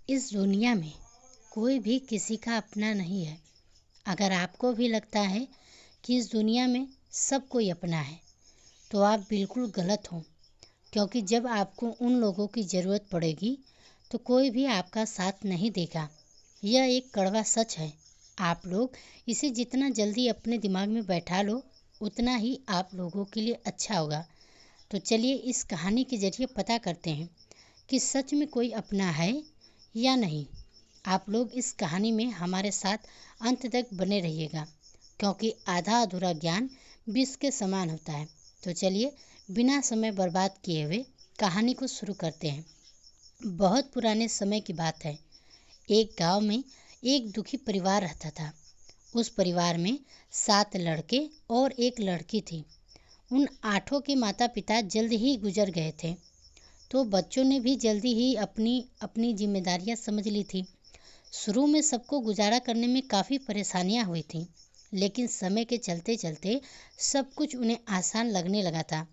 इस दुनिया में कोई भी किसी का अपना नहीं है। अगर आपको भी लगता है कि इस दुनिया में सब कोई अपना है तो आप बिल्कुल गलत हो, क्योंकि जब आपको उन लोगों की ज़रूरत पड़ेगी तो कोई भी आपका साथ नहीं देगा। यह एक कड़वा सच है। आप लोग इसे जितना जल्दी अपने दिमाग में बैठा लो उतना ही आप लोगों के लिए अच्छा होगा। तो चलिए इस कहानी के जरिए पता करते हैं कि सच में कोई अपना है या नहीं। आप लोग इस कहानी में हमारे साथ अंत तक बने रहिएगा, क्योंकि आधा अधूरा ज्ञान विष के समान होता है। तो चलिए बिना समय बर्बाद किए हुए कहानी को शुरू करते हैं। बहुत पुराने समय की बात है। एक गांव में एक दुखी परिवार रहता था। उस परिवार में 7 लड़के और एक लड़की थी। उन 8 के माता पिता जल्द ही गुजर गए थे, तो बच्चों ने भी जल्दी ही अपनी अपनी जिम्मेदारियां समझ ली थी। शुरू में सबको गुजारा करने में काफ़ी परेशानियां हुई थीं, लेकिन समय के चलते चलते सब कुछ उन्हें आसान लगने लगा था।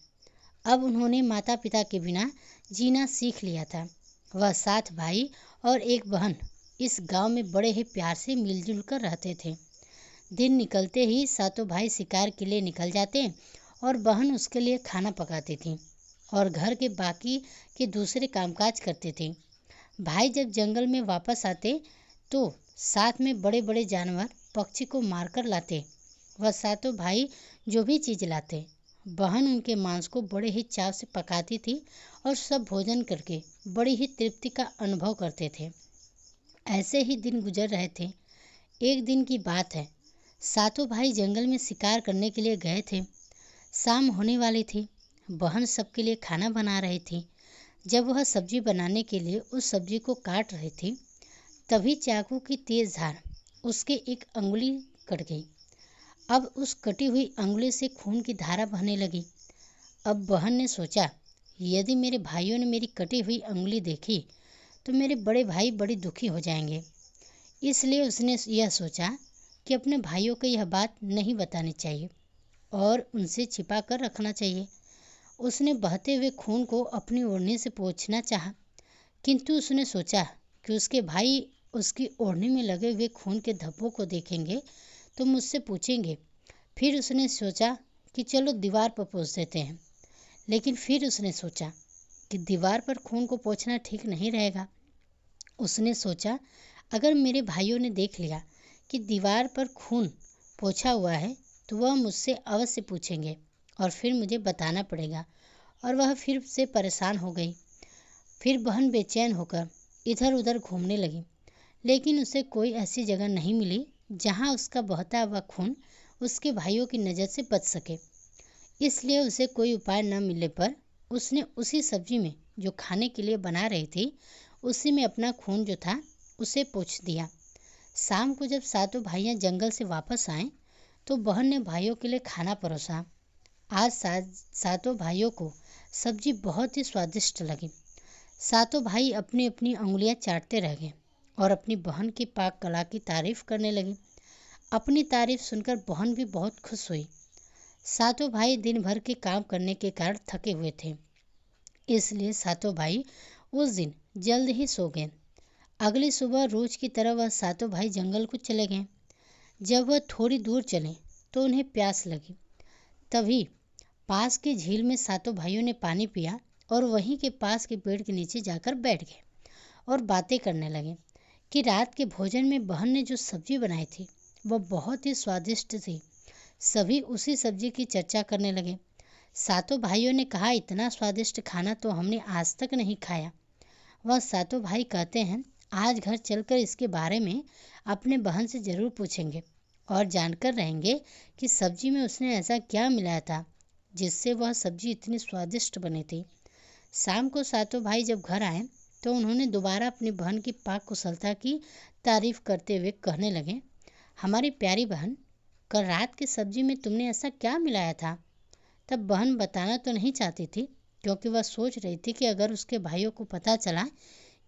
अब उन्होंने माता पिता के बिना जीना सीख लिया था। वह 7 भाई और एक बहन इस गांव में बड़े ही प्यार से मिलजुल कर रहते थे। दिन निकलते ही सातों भाई शिकार के लिए निकल जाते और बहन उसके लिए खाना पकाती थी और घर के बाकी के दूसरे कामकाज करते थे। भाई जब जंगल में वापस आते तो साथ में बड़े बड़े जानवर पक्षी को मारकर लाते। वह सातों भाई जो भी चीज़ लाते, बहन उनके मांस को बड़े ही चाव से पकाती थी और सब भोजन करके बड़ी ही तृप्ति का अनुभव करते थे। ऐसे ही दिन गुजर रहे थे। एक दिन की बात है, सातों भाई जंगल में शिकार करने के लिए गए थे। शाम होने वाली थी। बहन सबके लिए खाना बना रही थी। जब वह सब्जी बनाने के लिए उस सब्जी को काट रही थी, तभी चाकू की तेज धार उसके एक अंगुली कट गई। अब उस कटी हुई अंगुली से खून की धारा बहने लगी। अब बहन ने सोचा, यदि मेरे भाइयों ने मेरी कटी हुई अंगुली देखी तो मेरे बड़े भाई बड़ी दुखी हो जाएंगे। इसलिए उसने यह सोचा कि अपने भाइयों को यह बात नहीं बतानी चाहिए और उनसे छिपा कर रखना चाहिए। उसने बहते हुए खून को अपनी ओढ़नी से पोंछना चाहा, किंतु उसने सोचा कि उसके भाई उसकी ओढ़नी में लगे हुए खून के धब्बों को देखेंगे तो मुझसे पूछेंगे। फिर उसने सोचा कि चलो दीवार पर पोंछ देते हैं। लेकिन फिर उसने सोचा कि दीवार पर खून को पोंछना ठीक नहीं रहेगा। उसने सोचा, अगर मेरे भाइयों ने देख लिया कि दीवार पर खून पोंछा हुआ है तो वह मुझसे अवश्य पूछेंगे और फिर मुझे बताना पड़ेगा। और वह फिर से परेशान हो गई। फिर बहन बेचैन होकर इधर उधर घूमने लगी, लेकिन उसे कोई ऐसी जगह नहीं मिली जहां उसका बहता हुआ खून उसके भाइयों की नज़र से बच सके। इसलिए उसे कोई उपाय न मिलने पर उसने उसी सब्जी में जो खाने के लिए बना रही थी, उसी में अपना खून जो था उसे पोंछ दिया। शाम को जब सातों भाइयां जंगल से वापस आए तो बहन ने भाइयों के लिए खाना परोसा। आज सातों भाइयों को सब्जी बहुत ही स्वादिष्ट लगी। सातों भाई अपनी अपनी उंगलियां चाटते रह गए और अपनी बहन की पाक कला की तारीफ करने लगे। अपनी तारीफ सुनकर बहन भी बहुत खुश हुई। सातों भाई दिन भर के काम करने के कारण थके हुए थे, इसलिए सातों भाई उस दिन जल्द ही सो गए। अगली सुबह रोज की तरह वह सातों भाई जंगल को चले गए। जब वह थोड़ी दूर चले तो उन्हें प्यास लगी। तभी पास की झील में सातों भाइयों ने पानी पिया और वहीं के पास के पेड़ के नीचे जाकर बैठ गए और बातें करने लगे कि रात के भोजन में बहन ने जो सब्जी बनाई थी वह बहुत ही स्वादिष्ट थी। सभी उसी सब्जी की चर्चा करने लगे। सातों भाइयों ने कहा, इतना स्वादिष्ट खाना तो हमने आज तक नहीं खाया। वह सातों भाई कहते हैं, आज घर चलकर इसके बारे में अपने बहन से ज़रूर पूछेंगे और जानकर रहेंगे कि सब्जी में उसने ऐसा क्या मिलाया था जिससे वह सब्जी इतनी स्वादिष्ट बनी थी। शाम को सातों भाई जब घर आए तो उन्होंने दोबारा अपनी बहन की पाक कुशलता की तारीफ करते हुए कहने लगे, हमारी प्यारी बहन, कल रात की सब्जी में तुमने ऐसा क्या मिलाया था? तब बहन बताना तो नहीं चाहती थी, क्योंकि वह सोच रही थी कि अगर उसके भाइयों को पता चला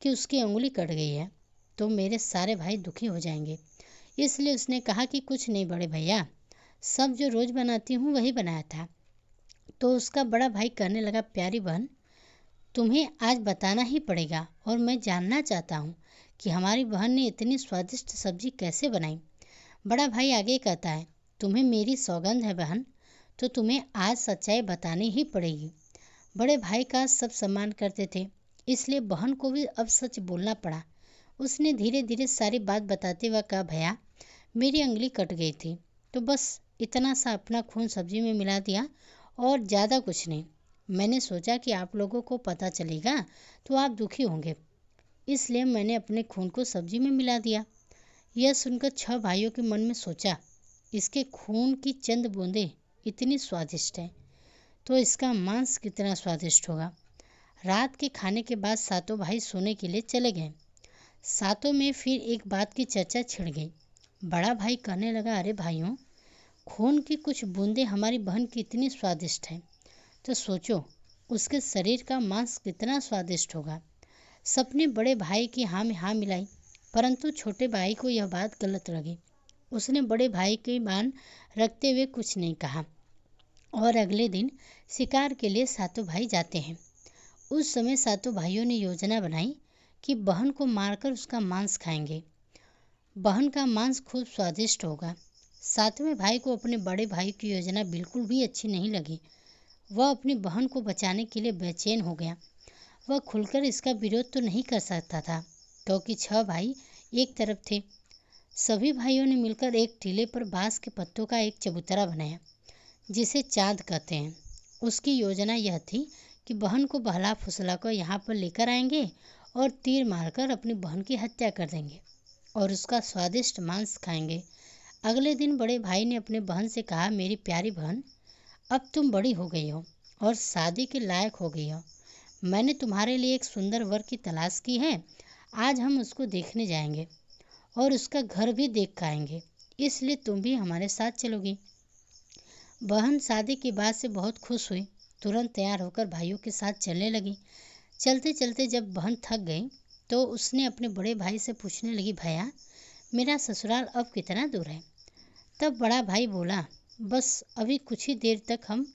कि उसकी उंगली कट गई है तो मेरे सारे भाई दुखी हो जाएंगे। इसलिए उसने कहा कि कुछ नहीं बड़े भैया, सब जो रोज़ बनाती हूँ वही बनाया था। तो उसका बड़ा भाई कहने लगा, प्यारी बहन, तुम्हें आज बताना ही पड़ेगा और मैं जानना चाहता हूँ कि हमारी बहन ने इतनी स्वादिष्ट सब्जी कैसे बनाई। बड़ा भाई आगे कहता है, तुम्हें मेरी सौगंध है बहन, तो तुम्हें आज सच्चाई बतानी ही पड़ेगी। बड़े भाई का सब सम्मान करते थे, इसलिए बहन को भी अब सच बोलना पड़ा। उसने धीरे धीरे सारी बात बताते हुए कहा, भैया मेरी अंगुली कट गई थी, तो बस इतना सा अपना खून सब्जी में मिला दिया और ज़्यादा कुछ नहीं। मैंने सोचा कि आप लोगों को पता चलेगा तो आप दुखी होंगे, इसलिए मैंने अपने खून को सब्जी में मिला दिया। यह सुनकर 6 भाइयों के मन में सोचा, इसके खून की चंद बूंदें इतनी स्वादिष्ट हैं, तो इसका मांस कितना स्वादिष्ट होगा। रात के खाने के बाद सातों भाई सोने के लिए चले गए। सातों में फिर एक बात की चर्चा छिड़ गई। बड़ा भाई कहने लगा, अरे भाइयों, खून की कुछ बूंदें हमारी बहन की इतनी स्वादिष्ट हैं, तो सोचो उसके शरीर का मांस कितना स्वादिष्ट होगा। सबने बड़े भाई की हाँ में हाँ मिलाई, परंतु छोटे भाई को यह बात गलत लगी। उसने बड़े भाई की मान रखते हुए कुछ नहीं कहा और अगले दिन शिकार के लिए सातों भाई जाते हैं। उस समय सातों भाइयों ने योजना बनाई कि बहन को मारकर उसका मांस खाएंगे। बहन का मांस खूब स्वादिष्ट होगा। सातवें भाई को अपने बड़े भाई की योजना बिल्कुल भी अच्छी नहीं लगी। वह अपनी बहन को बचाने के लिए बेचैन हो गया। वह खुलकर इसका विरोध तो नहीं कर सकता था, क्योंकि 6 भाई एक तरफ थे। सभी भाइयों ने मिलकर एक टीले पर बांस के पत्तों का एक चबूतरा बनाया, जिसे चांद कहते हैं। उसकी योजना यह थी कि बहन को बहला फुसला कर यहाँ पर लेकर आएंगे और तीर मारकर अपनी बहन की हत्या कर देंगे और उसका स्वादिष्ट मांस खाएंगे। अगले दिन बड़े भाई ने अपने बहन से कहा, मेरी प्यारी बहन, अब तुम बड़ी हो गई हो और शादी के लायक हो गई हो। मैंने तुम्हारे लिए एक सुंदर वर की तलाश की है। आज हम उसको देखने जाएंगे और उसका घर भी देख कर आएंगे, इसलिए तुम भी हमारे साथ चलोगी। बहन शादी की बात से बहुत खुश हुई, तुरंत तैयार होकर भाइयों के साथ चलने लगी। चलते चलते जब बहन थक गई तो उसने अपने बड़े भाई से पूछने लगी, भैया मेरा ससुराल अब कितना दूर है। तब बड़ा भाई बोला, बस अभी कुछ ही देर तक हम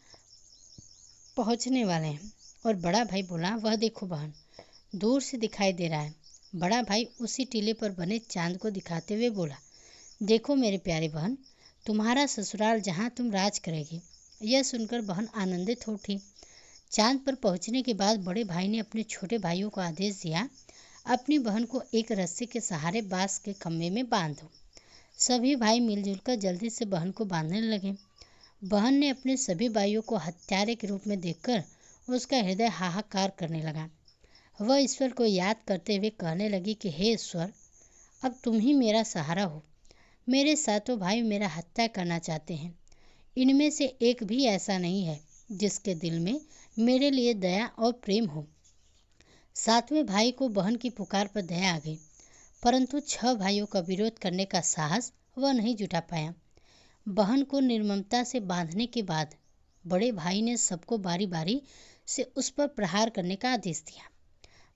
पहुंचने वाले हैं। और बड़ा भाई बोला, वह देखो बहन, दूर से दिखाई दे रहा है। बड़ा भाई उसी टीले पर बने चांद को दिखाते हुए बोला, देखो मेरी प्यारी बहन, तुम्हारा ससुराल जहाँ तुम राज करेगी। यह सुनकर बहन आनंदित हो उठी। चांद पर पहुंचने के बाद बड़े भाई ने अपने छोटे भाइयों को आदेश दिया, अपनी बहन को एक रस्सी के सहारे बांस के खम्भे में बांध दो। सभी भाई मिलजुल कर जल्दी से बहन को बांधने लगे। बहन ने अपने सभी भाइयों को हत्यारे के रूप में देखकर उसका हृदय हाहाकार करने लगा। वह ईश्वर को याद करते हुए कहने लगी कि हे ईश्वर, अब तुम ही मेरा सहारा हो। मेरे सातों भाई मेरा हत्या करना चाहते हैं। इनमें से एक भी ऐसा नहीं है जिसके दिल में मेरे लिए दया और प्रेम हो। सातवें भाई को बहन की पुकार पर दया आ गई, परंतु 6 भाइयों का विरोध करने का साहस वह नहीं जुटा पाया। बहन को निर्ममता से बांधने के बाद बड़े भाई ने सबको बारी बारी से उस पर प्रहार करने का आदेश दिया।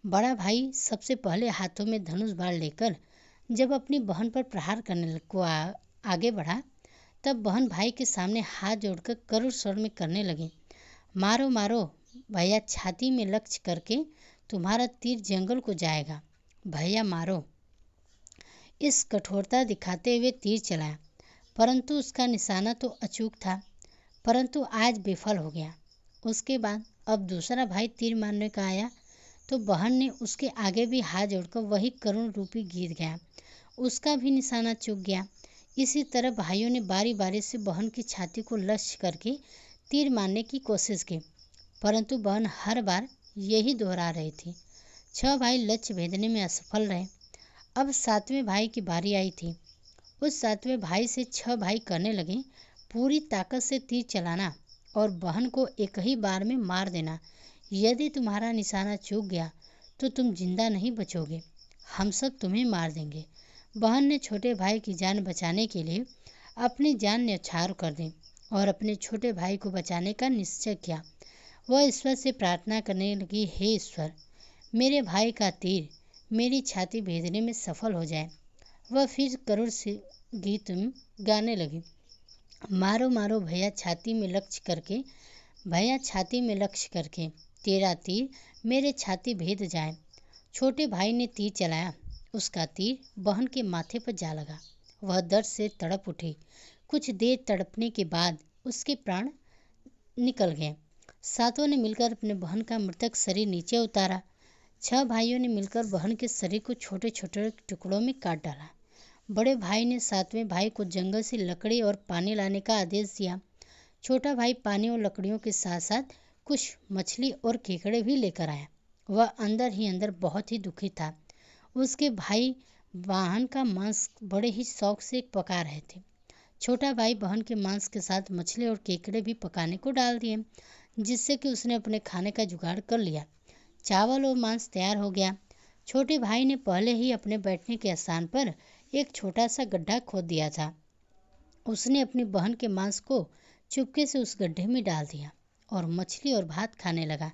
बड़ा भाई सबसे पहले हाथों में धनुष बाण लेकर जब अपनी बहन पर प्रहार करने को आगे बढ़ा, तब बहन भाई के सामने हाथ जोड़कर करुण स्वर में करने लगी, मारो मारो भैया, छाती में लक्ष्य करके तुम्हारा तीर जंगल को जाएगा। भैया मारो। इस कठोरता दिखाते हुए तीर चलाया, परंतु उसका निशाना तो अचूक था, परंतु आज विफल हो गया। उसके बाद अब दूसरा भाई तीर मारने का आया तो बहन ने उसके आगे भी हाथ जोड़कर वही करुण रूपी गीत गाया, उसका भी निशाना चूक गया। इसी तरह भाइयों ने बारी बारी से बहन की छाती को लक्ष्य करके तीर मारने की कोशिश की, परंतु बहन हर बार यही दोहरा रही थी। 6 भाई लक्ष्य भेदने में असफल रहे। अब 7वें भाई की बारी आई थी। उस 7वें भाई से 6 भाई करने लगे, पूरी ताकत से तीर चलाना और बहन को एक ही बार में मार देना। यदि तुम्हारा निशाना चूक गया तो तुम जिंदा नहीं बचोगे, हम सब तुम्हें मार देंगे। बहन ने छोटे भाई की जान बचाने के लिए अपनी जान न्यौछावर कर दी और अपने छोटे भाई को बचाने का निश्चय किया। वह ईश्वर से प्रार्थना करने लगी, हे ईश्वर, मेरे भाई का तीर मेरी छाती भेदने में सफल हो जाए। वह फिर करुण से गीत गाने लगी, मारो मारो भैया छाती में लक्ष्य करके, भैया छाती में लक्ष्य करके, तेरा तीर मेरे छाती भेद जाए। छोटे भाई ने तीर चलाया उसका तीर बहन के माथे पर जा लगा। वह दर्द से तड़प उठी। कुछ देर तड़पने के बाद उसके प्राण निकल गए। सातों ने मिलकर अपने बहन का मृतक शरीर नीचे उतारा। 6 भाइयों ने मिलकर बहन के शरीर को छोटे छोटे टुकड़ों में काट डाला। बड़े भाई ने 7वें भाई को जंगल से लकड़ी और पानी लाने का आदेश दिया। छोटा भाई पानी और लकड़ियों के साथ साथ कुछ मछली और केकड़े भी लेकर आया। वह अंदर ही अंदर बहुत ही दुखी था। उसके भाई बहन का मांस बड़े ही शौक से पका रहे थे। छोटा भाई बहन के मांस के साथ मछली और केकड़े भी पकाने को डाल दिए, जिससे कि उसने अपने खाने का जुगाड़ कर लिया। चावल और मांस तैयार हो गया। छोटे भाई ने पहले ही अपने बैठने के स्थान पर एक छोटा सा गड्ढा खोद दिया था। उसने अपनी बहन के मांस को चुपके से उस गड्ढे में डाल दिया और मछली और भात खाने लगा।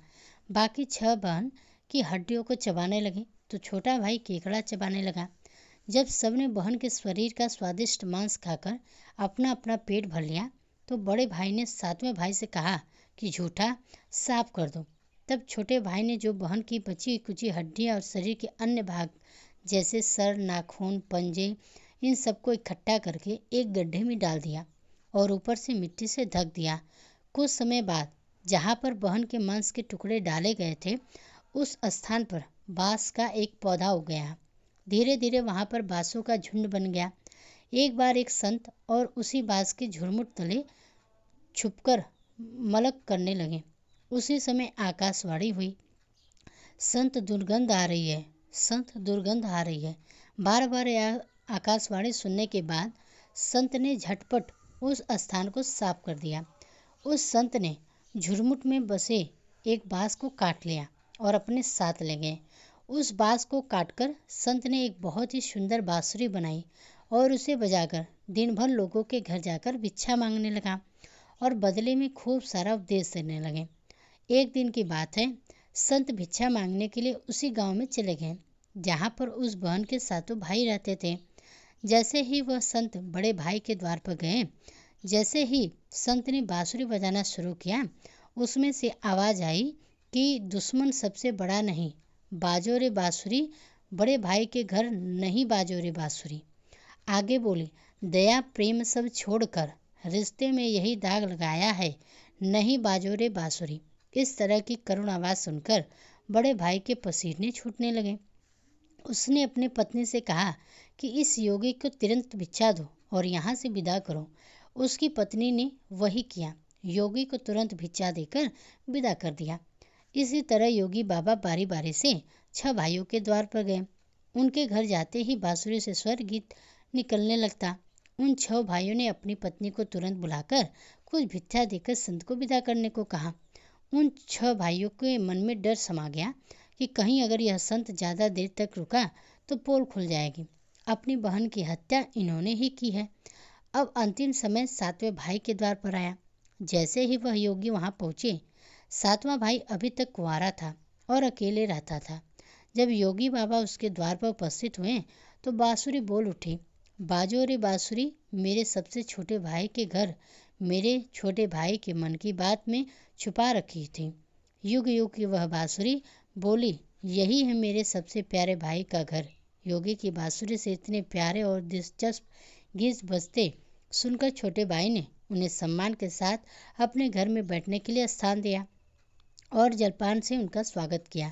बाकी 6 बहन की हड्डियों को चबाने लगे तो छोटा भाई केकड़ा चबाने लगा। जब सबने बहन के शरीर का स्वादिष्ट मांस खाकर अपना अपना पेट भर लिया तो बड़े भाई ने 7वें भाई से कहा कि झूठा साफ कर दो। तब छोटे भाई ने जो बहन की बची कुची हड्डियां और शरीर के अन्य भाग जैसे सर, नाखून, पंजे, इन सबको इकट्ठा करके एक गड्ढे में डाल दिया और ऊपर से मिट्टी से ढक दिया। कुछ समय बाद जहाँ पर बहन के मांस के टुकड़े डाले गए थे उस स्थान पर बांस का एक पौधा उग गया। धीरे धीरे वहाँ पर बांसों का झुंड बन गया। एक बार एक संत और उसी बांस के झुरमुट तले छुपकर मलक करने लगे। उसी समय आकाशवाणी हुई, संत दुर्गंध आ रही है, संत दुर्गंध आ रही है। बार बार आकाशवाणी सुनने के बाद संत ने झटपट उस स्थान को साफ कर दिया। उस संत ने झुरमुट में बसे एक बांस को काट लिया और अपने साथ ले गए। उस बांस को काटकर संत ने एक बहुत ही सुंदर बांसुरी बनाई और उसे बजाकर दिन भर लोगों के घर जाकर भिक्षा मांगने लगा और बदले में खूब सारा उपदेश देने लगे। एक दिन की बात है, संत भिक्षा मांगने के लिए उसी गांव में चले गए जहां पर उस बहन के 7 भाई रहते थे। जैसे ही वह संत बड़े भाई के द्वार पर गए, जैसे ही संत ने बांसुरी बजाना शुरू किया, उसमें से आवाज आई कि दुश्मन सबसे बड़ा नहीं, बाजो रे बांसुरी, बड़े भाई के घर नहीं बाजो रे बांसुरी। आगे बोली, दया प्रेम सब छोड़कर रिश्ते में यही दाग लगाया है, नहीं बाजो रे बांसुरी। इस तरह की करुण आवाज सुनकर बड़े भाई के पसीने छूटने लगे। उसने अपनी पत्नी से कहा कि इस योगी को तुरंत भिक्षा दो और यहाँ से विदा करो। उसकी पत्नी ने वही किया, योगी को तुरंत भिक्षा देकर विदा कर दिया। इसी तरह योगी बाबा बारी बारी से 6 भाइयों के द्वार पर गए। उनके घर जाते ही बांसुरी से स्वर गीत निकलने लगता। उन 6 भाइयों ने अपनी पत्नी को तुरंत बुलाकर कुछ भिक्षा देकर संत को विदा करने को कहा। उन 6 भाइयों के मन में डर समा गया कि कहीं अगर यह संत ज़्यादा देर तक रुका तो पोल खुल जाएगी। अपनी बहन की हत्या इन्होंने ही की है। अब अंतिम समय 7वें भाई के द्वार पर आया। जैसे ही वह योगी वहां पहुंचे, 7वां भाई अभी तक कुंवारा था और अकेले रहता था। जब योगी बाबा उसके द्वार पर उपस्थित हुए तो बांसुरी बोल उठी, बाजो रे बांसुरी, मेरे सबसे छोटे भाई के घर मेरे छोटे भाई के मन की बात में छुपा रखी थी। युग युग की वह बांसुरी बोली, यही है मेरे सबसे प्यारे भाई का घर। योगी की बांसुरी से इतने प्यारे और दिलचस्प गीत बजते सुनकर छोटे भाई ने उन्हें सम्मान के साथ अपने घर में बैठने के लिए स्थान दिया और जलपान से उनका स्वागत किया।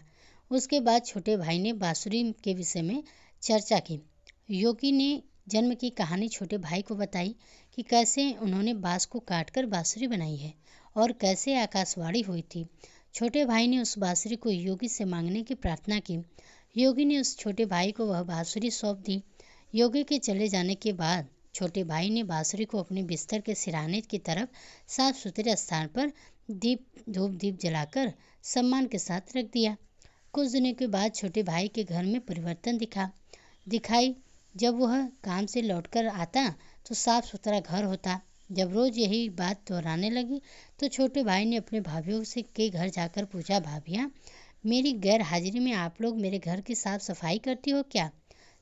उसके बाद छोटे भाई ने बांसुरी के विषय में चर्चा की। योगी ने जन्म की कहानी छोटे भाई को बताई कि कैसे उन्होंने बांस को काटकर बांसुरी बनाई है और कैसे आकाशवाणी हुई थी। छोटे भाई ने उस बांसुरी को योगी से मांगने की प्रार्थना की। योगी ने उस छोटे भाई को वह बांसुरी सौंप दी। योगी के चले जाने के बाद छोटे भाई ने बांसुरी को अपने बिस्तर के सिरहाने की तरफ साफ सुथरे स्थान पर धूप दीप जलाकर सम्मान के साथ रख दिया। कुछ दिनों के बाद छोटे भाई के घर में परिवर्तन दिखाई। जब वह काम से लौटकर आता तो साफ सुथरा घर होता। जब रोज यही बात दोहराने लगी तो छोटे भाई ने अपने भाभीयों से के घर जाकर पूछा, भाभियाँ, मेरी गैर हाजिरी में आप लोग मेरे घर की साफ सफाई करती हो क्या?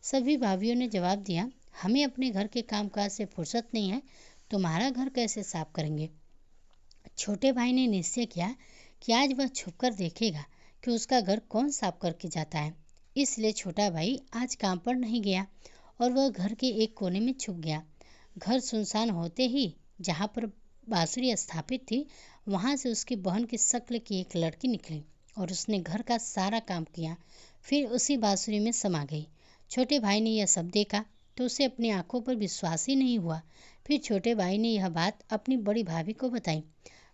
सभी भाभीयों ने जवाब दिया, हमें अपने घर के कामकाज से फुर्सत नहीं है, तुम्हारा घर कैसे साफ करेंगे? छोटे भाई ने निश्चय किया कि आज वह छुपकर देखेगा कि उसका घर कौन साफ करके जाता है। इसलिए छोटा भाई आज काम पर नहीं गया और वह घर के एक कोने में छुप गया। घर सुनसान होते ही जहाँ पर बांसुरी स्थापित थी वहाँ से उसकी बहन की शक्ल की एक लड़की निकली और उसने घर का सारा काम किया, फिर उसी बांसुरी में समा गई। छोटे भाई ने यह सब देखा तो उसे अपनी आंखों पर विश्वास ही नहीं हुआ। फिर छोटे भाई ने यह बात अपनी बड़ी भाभी को बताई।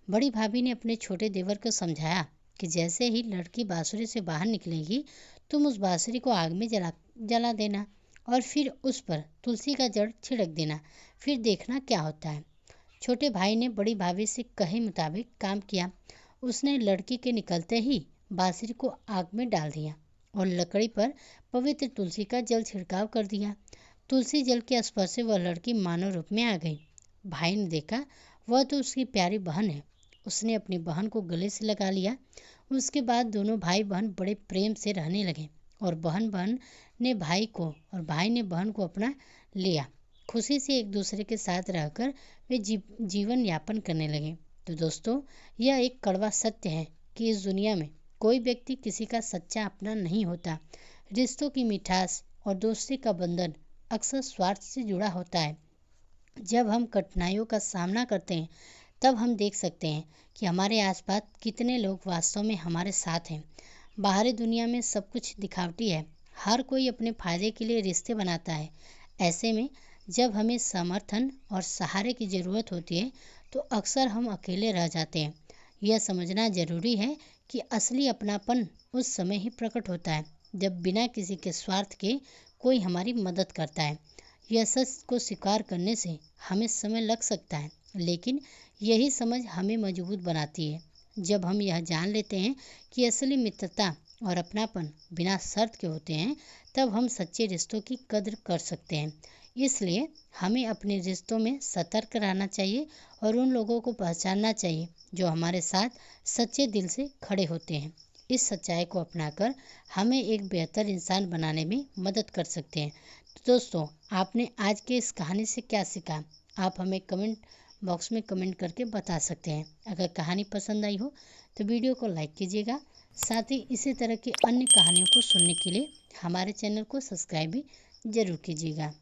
बड़ी भाभी ने अपने छोटे देवर को समझाया कि जैसे ही लड़की बांसुरी से बाहर निकलेगी तुम उस बांसुरी को आग में जला देना और फिर उस पर तुलसी का जड़ छिड़क देना, फिर देखना क्या होता है। छोटे भाई ने बड़ी भाभी से कहे मुताबिक काम किया। उसने लड़की के निकलते ही बांसुरी को आग में डाल दिया और लकड़ी पर पवित्र तुलसी का जल छिड़काव कर दिया। तुलसी जल के स्पर्श से वह लड़की मानव रूप में आ गई। भाई ने देखा वह तो उसकी प्यारी बहन है। उसने अपनी बहन को गले से लगा लिया। उसके बाद दोनों भाई बहन बड़े प्रेम से रहने लगे और बहन ने भाई को और भाई ने बहन को अपना लिया। खुशी से एक दूसरे के साथ रहकर वे जीवन यापन करने लगे। तो दोस्तों, यह एक कड़वा सत्य है कि इस दुनिया में कोई व्यक्ति किसी का सच्चा अपना नहीं होता। रिश्तों की मिठास और दोस्ती का बंधन अक्सर स्वार्थ से जुड़ा होता है। जब हम कठिनाइयों का सामना करते हैं तब हम देख सकते हैं कि हमारे आसपास कितने लोग वास्तव में हमारे साथ हैं। बाहरी दुनिया में सब कुछ दिखावटी है। हर कोई अपने फायदे के लिए रिश्ते बनाता है। ऐसे में जब हमें समर्थन और सहारे की ज़रूरत होती है तो अक्सर हम अकेले रह जाते हैं। यह समझना जरूरी है कि असली अपनापन उस समय ही प्रकट होता है जब बिना किसी के स्वार्थ के कोई हमारी मदद करता है। यह सच को स्वीकार करने से हमें समय लग सकता है, लेकिन यही समझ हमें मजबूत बनाती है। जब हम यह जान लेते हैं कि असली मित्रता और अपनापन बिना शर्त के होते हैं, तब हम सच्चे रिश्तों की कद्र कर सकते हैं। इसलिए हमें अपने रिश्तों में सतर्क रहना चाहिए और उन लोगों को पहचानना चाहिए जो हमारे साथ सच्चे दिल से खड़े होते हैं। इस सच्चाई को अपनाकर हमें एक बेहतर इंसान बनाने में मदद कर सकते हैं। तो दोस्तों, आपने आज के इस कहानी से क्या सीखा? आप हमें कमेंट बॉक्स में कमेंट करके बता सकते हैं। अगर कहानी पसंद आई हो तो वीडियो को लाइक कीजिएगा। साथ ही इसी तरह की अन्य कहानियों को सुनने के लिए हमारे चैनल को सब्सक्राइब भी ज़रूर कीजिएगा।